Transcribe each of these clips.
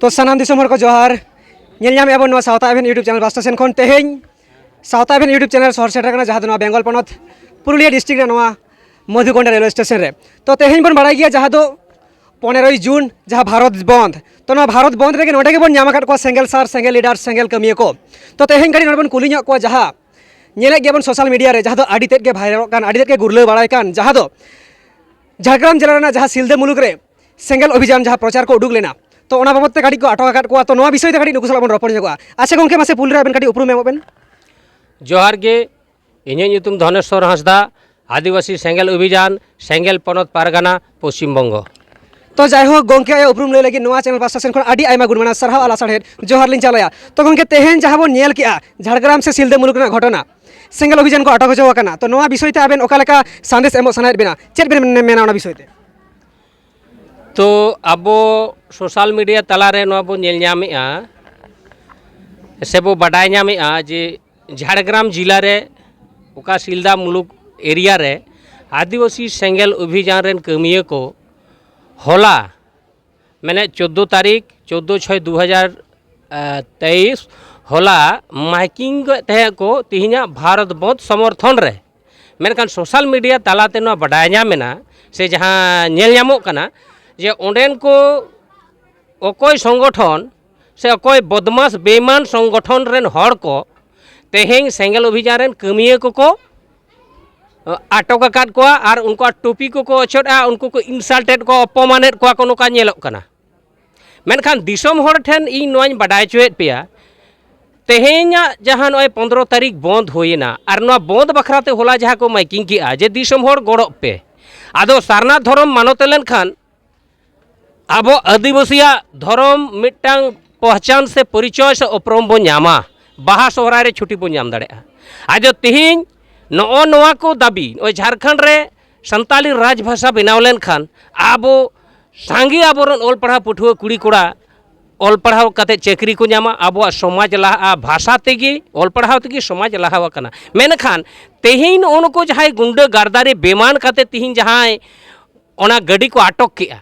तो सानाम दिसोम हर को जोहार नेलनाम एबन नवा साउथा एभेन यूट्यूब चैनल बास्टेशन खन तेहेñ साउथा एभेन यूट्यूब चैनल सहर सेटर कना जहाँ दो बेंगल पनत पुरुलिया डिस्ट्रिक्ट रे नवा मधुकंडा रेलवे स्टेशन रे तो तेहेñ बन बाड़ाय गया जहाँ दो 15 जून जहाँ भारत बंद तो ना भारत बंद रे नोडे के बन नाम आकाद को सेंगल सार सेंगल लीडर सेंगल कमिया को तो तेहेñ घड़ी नोडे बन कुली ᱧᱚᱜ को जहाँ नेले गया बन सोशल मीडिया रे जहाँ दो आड़ी तेद के भाइरल कान आड़ी तेद के गुरले बाड़ाय कान जहाँ दो झारग्राम जिला रे जहाँ सिलदे मुलुक रे सेंगल अभियान जहाँ प्रचार को उडुक लेना तो ओना बाबत गाड़ी को आटक आकाद को तो नवा विषय ते गाड़ी नुकु सला बन रपड़ ᱧᱚᱜᱟ अच्छा गंके मासे पुल रे आबेन गाड़ी उपरुम एमोबेन जोहार गे इᱧᱟᱹᱜ ᱧᱩᱛᱩᱢ धनेश्वर हांसदा आदिवासी सेंगल अभियान सेंगल पनत पारगाना पश्चिम बंग तो जायहो गंके आया उपरुम ले लगी नवा चैनल बास्टेशन खन आडी आयमा गुणमाना सरहाव आला साढ़े जोहार लिन चलाया तो गंके तेहेñ जहाँ बन नेल किया झारग्राम से सिलदे मुलुक ना घटना सेंगल अभियान को आटक हजो काना तो नवा विषय ते आबेन ओका लेका संदेश एमो सनायत बेना चेद बेन मेना ओना विषय ते तो अब सोशल मीडिया तलारे बो नेल ᱧᱟᱢᱮᱜᱼᱟ से बो बाडाय ᱧᱟᱢᱮᱜᱼᱟ जे झाड़ग्राम जिला रे ओका सिलदा मुलुक एरिया रे आदिवासी सेंगल अभियान रेन कमिया को होला मैंने 14 तारीख 14/6/2023 होला माइकिंग तहे को तिहिना भारत बंद समर्थन रे मेनखान सोशल मीडिया तलाते नो बाडाय ᱧᱟᱢᱮᱱᱟ से जहाँ नेल ᱧᱟᱢᱚᱜ कना जे ओंडेन को अकोय संगठन से अकोय बदमाश बेईमान संगठन रेन हर को तेहेñ सेंगल अभियान रेन कमिया को आटक आकाद को और उनको टोपी को अचोड़ा उनको को इनसाल्टेड को अपमानेद को नोका नेलोग कना मेनखान दिसोम हर ठेन इन नोआñ बाडाय चोएद पेया तेहेñा जहाँ नय 15 तारीख बंद होइना और नोआ बंद बखराते होला जहाँ को माइकिंग किया जे दिसोम हर गड़ब पे आदो सारना धर्म मानते लेनखान अब आदिवासिया धर्म मिट्टांग पहचान से परिचय से उपरम बो नामा बाहा सोहराय रे छुट्टी बो नाम दाड़ेया आज तेहेñ नो नोआ को दाबी ओय झारखंड रे संताली राजभाषा बनाव लेनखान आबो सांगी आबोरन ओल पढ़ा पठुआ कुड़ी कोड़ा ओल पढ़ाव कते चाकरी को नामा आबो समाज लाहा भाषा तेगी ओल पढ़ाव तेगी समाज लाहावा कना मेनखान तेहेñ उनको जहां गुंडा गारदारे बेमान कते तेहेñ जहां ओना गाड़ी को आटक किया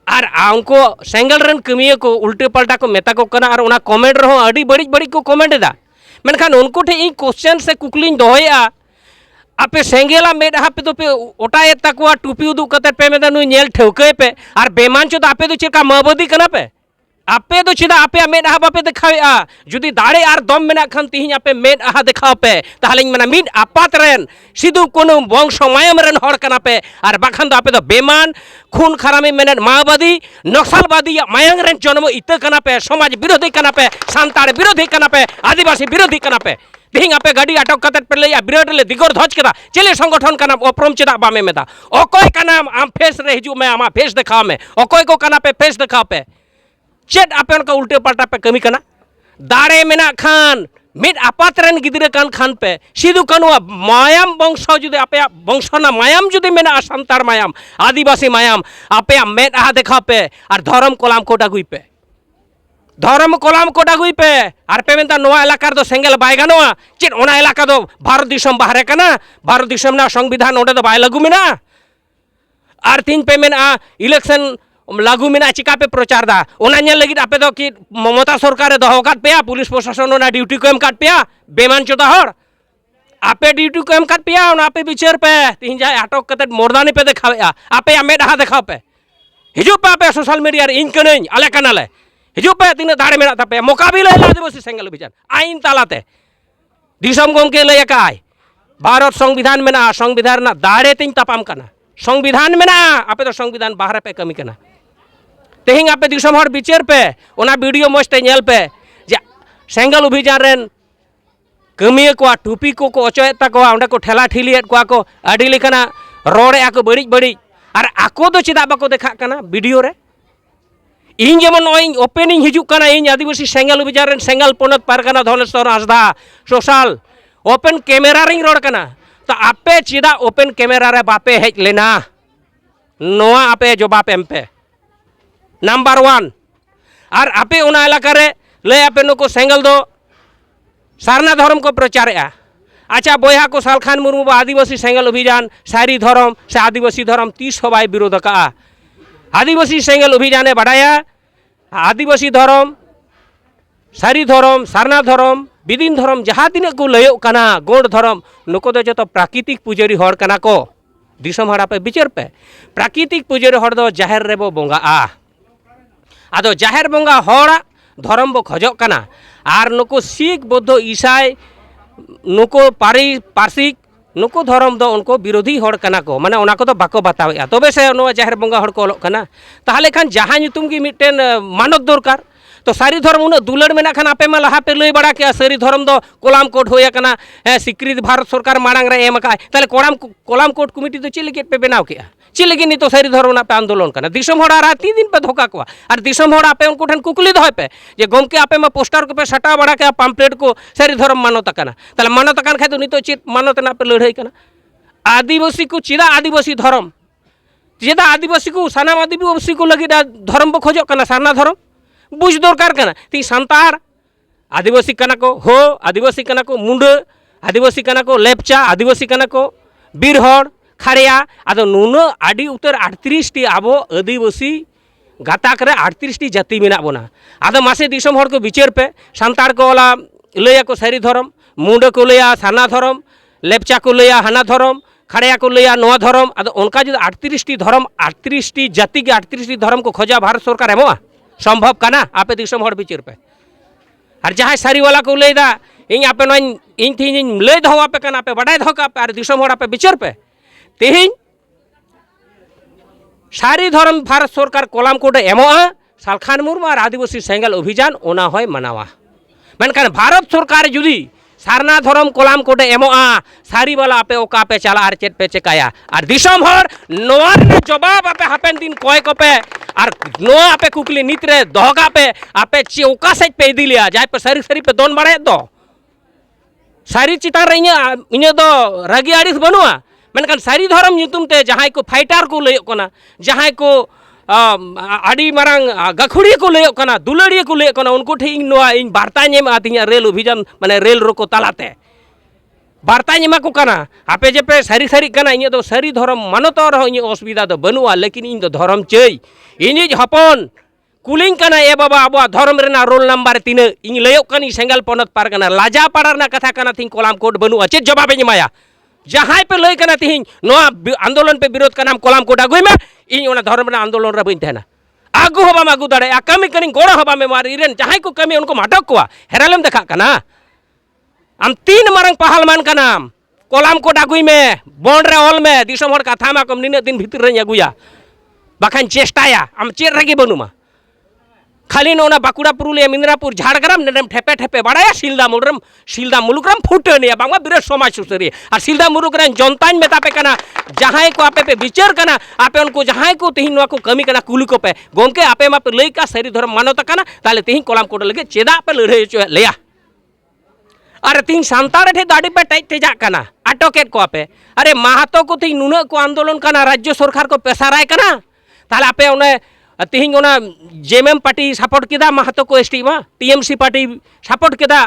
और उनको सेंगल रेन कमिया को उल्टे पलटा को मेता को कना और उना कमेंट रहो अड़ी बड़ी बड़ी को कमेंट दा मेनखान उनको ठे इन क्वेश्चन से कुकलिंग दोहया आपे सेंगेला मेडहा पे तो पे ओटाए तकवा टूपी उदू कते पे मेदा नु नेल ठौके पे और बेमान चो आपे तो चिका माबदी कना पे आपे तो चिदा आपे मेडहा बापे देखावेआ जुदी दाड़े और दम मेना खान तिहिñ आपे मेडहा देखाव पे ताहले मना मिड आपात रेन सिदु कोनो वंश मायम रेन हर कना पे और बाखान दो आपे तो बेमान खून खरामी मेने माओवादी नक्सलवादी मायांग रेन जन्म इत कना पे समाज विरोधी कना पे सांताड़ विरोधी कना पे आदिवासी विरोधी कना पे तेहेñ आपे गाड़ी आटक कते पे ले विरोध ले दिगोर ध्वज केदा चले संगठन का नाम अपरम चेदा बामे मेदा अकोय का नाम आम फेस रे हिजू में आमा फेस दिखाव में अकोय को कना पे फेस दिखाव पे चेद आपे उनका उल्टे पलटा पे कमी कना दाड़े मेना खान मिड आपात रेन गिदरे कान खान पे सिदु कानुआ मायाम वंश जुदे आपे वंशना मायाम जुदे मेना सांतार मायाम आदिवासी मायाम आपे मेद आहा देखा पे और धर्म कोलाम कोटा गुई पे धर्म कोलाम कोटा गुई पे और पे मेनता नोआ इलाकार दो सेंगल बाय गानोआ चेद ओना इलाका दो भारत दिसम बाहरे कना भारत दिसम ना संविधान ओंडे दो बाय लागू मेना और तीन पे मेना इलेक्शन लागू मेना चिका पे प्रचार दा ओना नेल लगिद आपे दो कि ममता सरकार दोहो काट पेया पुलिस प्रशासन ओना ड्यूटी को एम काट पेया बेमान चोदा हर आपे ड्यूटी को एम काट पेया ओना आपे बिचार पे तीन जाय आटक कते मोरदानी पे देखावेआ आपे मेडहा देखाव पे हिजू पे आपे सोशल मीडिया रे इन कनई आले कनाले हिजू पे तीन दाड़े मेना तापे मुकाबिला आदिवासी सेंगल अभियान आईन तालाते दिसम गंके लय काय भारत संविधान मेना संविधान ना दाड़े तीन तापाम कना संविधान मेना आपे तो संविधान बाहर पे कमी कना तेहेñ आपे दिसम हर बिचार पे ओना वीडियो मस्ते नेल पे जे सेंगल अभियान रेन कमिया को टूपी को अचोए तकवा ओंडे को ठेला ठिलियत को आडी लेकाना रोड़े को बड़ी बड़ी और आको दो चिदा बाको देखा कना वीडियो रे इन जेमन ओइन ओपनिंग हिजू कना इन आदिवासी सेंगल अभियान रेन सेंगल पनत पारगाना Dhaneshwar Hansda social open camera ring road कना तो आपे चिदा ओपन कैमरा रे बापे हेज लेना नोआ आपे जवाब एम पे नंबर 1 और आपे उना इलाका रे ले आपे नुको सेंगल दो सारना धर्म को प्रचारेआ अच्छा बोया को सालखान मुर्मू आदिवासी सेंगल अभियान सारी धर्म से आदिवासी धर्म 30 हवाई विरोध का आदिवासी सेंगल अभियाने बढ़ाया आदिवासी धर्म सारी धर्म सारना धर्म बिदिन धर्म जहाँ तीन को लयोग कना गोड़ धर्म नुको दो जो प्राकृतिक पुजारी हर कना को दिसम हड़ा पे बिचार पे प्राकृतिक पुजारी हर दो जाहिर रे बो बोंगा आदो जाहिर बोंगा हड़ा धर्म बो खजोग कना आर नुको सिख बौद्ध ईसाई नुको पार्सिक नुको धर्म दो उनको विरोधी हड़ कना को माने उना को तो बाको बतावेगा तबे से नो जाहिर बोंगा हड़ को ओलोग कना ताहले खान जहाँ नुतुम की मिट्टेन मानक दरकार तो सारी धर्म उन दुलड़ में खान आपे लहा पे लई बड़ा के सारी धर्म दो कोलाम कोट होया कना स्वीकृत भारत सरकार मांग रे एम का ताले कोलाम कोट कमिटी तो चे लगे पे बनाव के चे लगे नी तो सारी धर्म पे आंदोलन करना दिसम हड़ा रा 3 दिन पे धोखा को और दिसम हड़ा पे उनको ठन कुकली दो पे जे गमके आपे में पोस्टर को पे सटा बड़ा के पम्पलेट को सारी धर्म मानत कना ताले मानत कन खाय तो नी तो चे मानत ना पे लड़ाई कना आदिवासी को चिदा आदिवासी धर्म चिदा आदिवासी को साना आदिवासी को लगे धर्म बो खोजो कना सारना धर्म बुझ दरकार कना ती सांतार आदिवासी कना को हो आदिवासी कना को मुंडा आदिवासी कना को लेपचा आदिवासी कना को बीरहड़ खाड़िया आदो नुना आदि उतर 38 टी आबो आदिवासी गाताक रे 38 टी जाति मेना बोना आदो मासे दिसम हड़ को बिचार पे सांतार को वाला लैया को सारी धर्म मुंडा को लैया साना धर्म लेपचा को लैया हाना धर्म खाड़िया को लैया नोआ धर्म आदो उनका जो 38 टी धर्म 38 टी जाति के 38 टी धर्म को खोजा भारत सरकार एमोआ संभव कना आपे दिसम हड़ बिचार पे और जहाँ सारी वाला को लैदा इन आपे इन थी लय दो आपे कना आपे बड़ाई दो का और दिसम हड़ आपे बिचार पे तेहिं सारी धर्म भारत सरकार कोलाम कोटे एमोआ सालखान मुर्मू और आदिवासी सेंगल अभियान ओना होय मनावा मेनखान भारत सरकार जुदी सारना धर्म कोलाम कोटे एमोआ सारी वाला आपे ओका पे चला और चेत पे चेकाया और दिसम हड़ नोआ जवाब आपे हापेन दिन कय कपे और नोआ आपे कुकली नितरे दोगा पे आपे चे ओका सेज पे इदी लिया जाय पे सारी सारी पे दोन बड़े दो सारी चितान रे इने दो रागी आड़िस बनुआ मेनखान सारी धर्म नुतुम ते जहां को फाइटर को लय कना जहां को आड़ी मारांग गखुड़ी को लय कना दुलड़िया को लय कना उनको ठे नोआ इन वार्ता नेम आतिया रेल अभियान माने रेल रोको तालाते वार्ता नेमा को कना आपे जे पे सारी सारी कना इन दो सारी धर्म मानतो रहो इन असुविधा दो बनुआ लेकिन इन दो धर्म चई इन हपन कुलिंग कना ए बाबा आबो धर्म रेना रोल नंबर 3 इन लयो कनी सेंगल पनत पार कना लाजा पाड़ार ना कथा कना थिंग कोलाम कोड बनुआ चे जवाब निमाया जहाँ पे लय कना तिहिं नोआ आंदोलन पे विरोध कना कोलाम कोड आगुई में इन ओना धर्म रेना आंदोलन रे बइन तेना आगु हबा आगु दाड़े आ कमी कनी गोड़ा हबा में मार इरेन जहाँ को कमी उनको माटक कोआ हेरालेम देखा कना आम 3 मारंग पहाल मान कनाम कोलाम कोड आगुई में बॉन्ड रे ऑल में दिसम हड़ कथा मा कम निने दिन भीतर रे आगुया बाखान चेष्टाया आम चेर रेगी बनुमा खाली नोना बाकुड़ा पुरुलिया मिदनापुर झाड़ग्राम नेम ठेपे ठेपे बड़ाया सिलदा मुलुकराम फुटनिया बांगा बिराट समाज सुसरी और सिलदा मुलुकरान जनतान मेतापे कना जहां को आपे पे विचार कना आपे उनको जहां को तिहिं नोआ को कमी कना कुली को पे गोमके आपे मा पे लई का सारी धर्म मानता कना ताले तिहिं कोलाम कोड लगे चेदा पे लड़ाई चो लेया अरे तिहिं सांतार ठे दाड़ी पे टाइट तेजा कना अटकेट को आपे अरे माहातो को तिहिं नुना को आंदोलन कना राज्य सरकार को पेसाराय कना ताले आपे उन्हें तिहिं ओना जेएमएम पार्टी सपोर्ट किदा महतो को एसटी मा टीएमसी पार्टी सपोर्ट किदा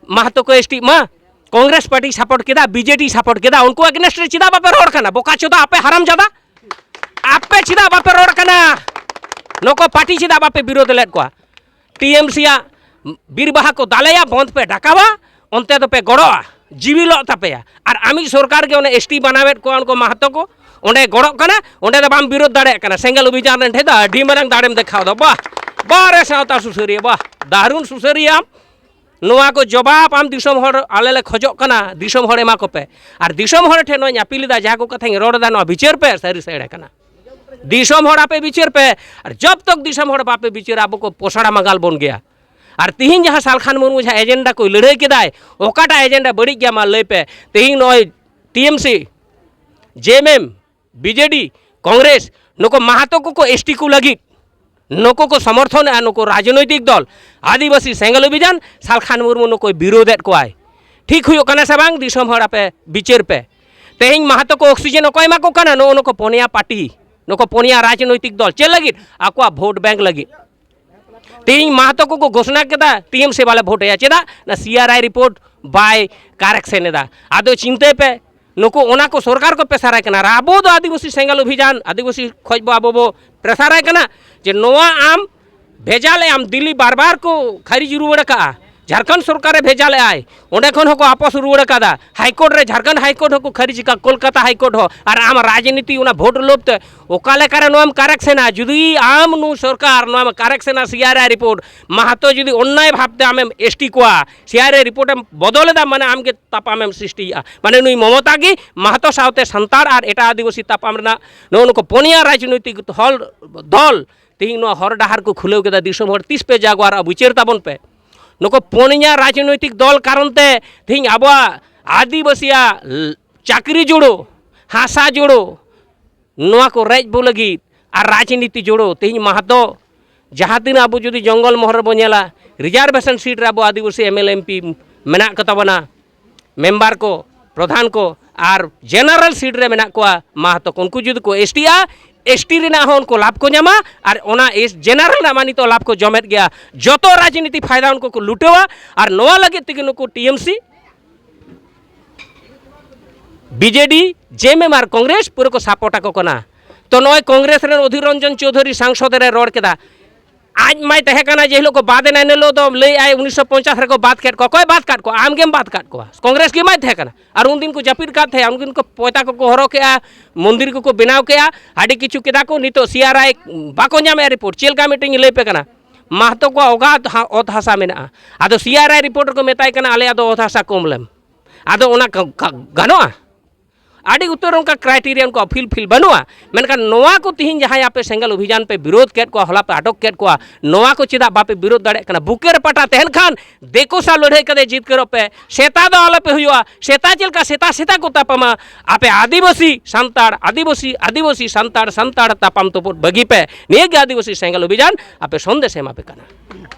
महतो को एसटी मा कांग्रेस पार्टी सपोर्ट किदा बीजेडी सपोर्ट किदा उनको अगेंस्ट रे चिदा बापे रोड कना बोका चोदा आपे हराम जादा आपे चिदा बापे रोड कना नको पार्टी चिदा बापे विरोध लेट को टीएमसी या बीरबाहा को दालेया बंद पे ढकावा उनते तो पे गड़ोआ जीविलो तापेया और आमी सरकार के उन्हें एसटी बनावेट को उनको महतो को उन्हें गड़ो कना उन्हें तो बाम विरोध दाड़े कना सेंगल अभियान रे ठेदा डी मारंग दाड़ेम देखाव दो वाह बारे सावता सुसरिया वाह दारुण सुसरिया नोआ को जवाब आम दिसम हड़ आले ले खोजो कना दिसम हड़ एमा को पे और दिसम हड़ ठे नो यापिलिदा जहाँ को कथा रोडदा नो विचार पे सारी साइड कना दिसम हड़ आपे विचार पे और जब तक दिसम हड़ बापे विचार आबो को पोसड़ा मंगाल बन गया और तिहिं जहाँ सालखान मुर्मू जहाँ एजेंडा को लड़ाई केदाय ओकाटा एजेंडा बड़ी गया मा लय पे तिहिं नोय टीएमसी जेएमएम बीजेडी कांग्रेस नुको महतो को एसटी को लगी नुको को समर्थन है नुको राजनैतिक दल आदिवासी सेंगल अभियान सालखान मुर्मू नुको विरोधेट को आए ठीक हुई कना से बांग दिसम हड़ पे विचार पे तेहिं महतो को ऑक्सीजन अको एमा को कना नुको पोनिया पार्टी नुको पोनिया राजनैतिक दल चे लगी आको वोट बैंक लगी तेहिं महतो को घोषणा केदा टीएमसी वाले वोट है चेदा ना सीआरआई रिपोर्ट बाय करेक्शन एदा आदो चिंते पे नुको ओना को सरकार को पेसाराय कना आबो दो आदिवासी सेंगल अभियान आदिवासी खोजबो आबो बो पेसाराय कना जे नोआ आम भेजा ले आम दिल्ली बार बार को खारिज रुआड़ का झारखंड सरकार भेजा ले आए ओंडे खन हको आपस रुआड़ का हाईकोर्ट रे झारखंड हाईकोर्ट हको खारिज का कोलकाता हाईकोर्ट हो और आम राजनीति उना भोट लोभते ओकाले कारे नोम कारेक्शना जुदी आम नु सरकार नोम कारेक्शना सीआरआई रिपोर्ट माहातो जुदी अन्याय भाबते आमेम एसटी कोआ सीआरआई रिपोर्ट एम बदलेदा माने आमगे तापामेम सृष्टिया माने नुई ममता की माहातो सावते संताड़ और एटा आदिवासी तापाम रेना नुको पोनिया राजनैतिक दल तेहिं नो हर डाहार को खुलेव केदा दिसोम हर 30 पे जागवार अब विचार ताबन पे नुको पोनिया राजनैतिक दल कारण ते तेहिं आबा आदिवासिया चाकरी जोड़ो हासा जोड़ो नोआ को रेज बो लगी और राजनीति जोड़ो तेहिं माहातो जहाँ तीन अब जुदी जंगल मोहर बो नेला रिजर्वेशन सीट रे अब आदिवासी एमएलए एमपी मेना कताबना मेम्बर को प्रधान को और जेनरल सीट रे मेना को माहातो उनको जुदी को एसटीआ एसटी रेना हो उनको लाभ को नामा और ओना एस जेनरल ना मानी तो लाभ को जमेत गया जो राजनीति फायदा उनको को लुटेवा और नोआ लगे तिगे नुको टीएमसी बीजेडी जेएमएम और कांग्रेस पूरे को सपोर्टा को कना तो नोय कांग्रेस रे अधीर रंजन चौधरी सांसद रे रोड केदा आज मैं तहकना जे लोग बाद ना नेलो तो ले आए 1950 रे को बात काट को कोई बात काट को आम गेम बात काट को कांग्रेस की मैं तहकना और उन दिन को जपिर काट थे उन दिन को पोता को हरो के मंदिर को बनाव के आड़ी किछु केदा को नितो सीआरआई बाको नामे रिपोर्ट चेलका मीटिंग ले पे कना महतो को ओगात ओत हासा मेना आदो सीआरआई रिपोर्ट को मेताय कना आले आदो ओत हासा कमलेम आदो ओना गानोआ आड़ी उत्तर उनका क्राइटेरिया उनको फिल बनवा मेनखान नोआ को तिहिन जहाँ यहाँ पे सेंगल अभियान पे विरोध केट को हला पे अटक केट को नोआ को चेदा बापे विरोध दाड़े कना बुकेर पटा तहन खान देखो सा लड़ाई कदे जीत करो पे सेता दो आले पे हुआ सेता चलका सेता सेता को तापमा आपे आदिवासी संताड़ आदिवासी संताड़ तापाम तो बगी पे निये आदिवासी सेंगल अभियान आपे संदेश एमा पे कना।